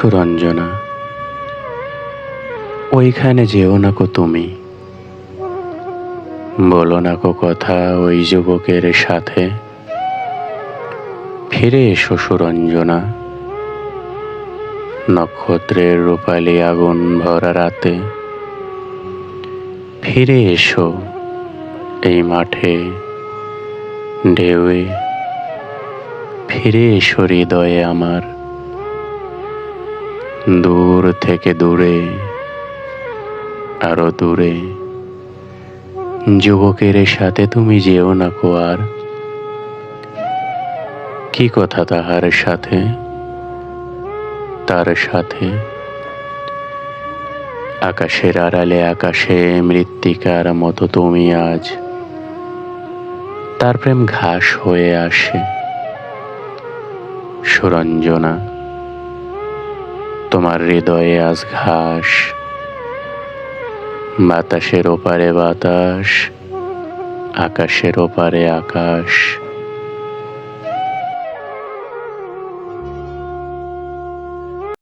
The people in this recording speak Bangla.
সুরঞ্জনা, ওইখানে যেও না কো তুমি, বলো না কো কথা ওই যুবকের সাথে। ফিরে এসো সুরঞ্জনা, নক্ষত্রের রূপালি আগুন ভরা রাতে। ফিরে এসো এই মাঠে ঢেউয়ে, ফিরে এসো হৃদয়ে আমার। দূর থেকে দূরে, আরো দূরে, যুবকের সাথে তুমি যেও না কো আর। কি কথা তাহার সাথে, তার সাথে? আকাশের আড়ালে আকাশে মৃত্তিকার মতো তুমি আজ। তার প্রেম ঘাস হয়ে আসে। সুরঞ্জনা, তোমার হৃদয়ে আজ ঘাস, বাতাসের ওপারে বাতাস, আকাশের ওপারে আকাশ।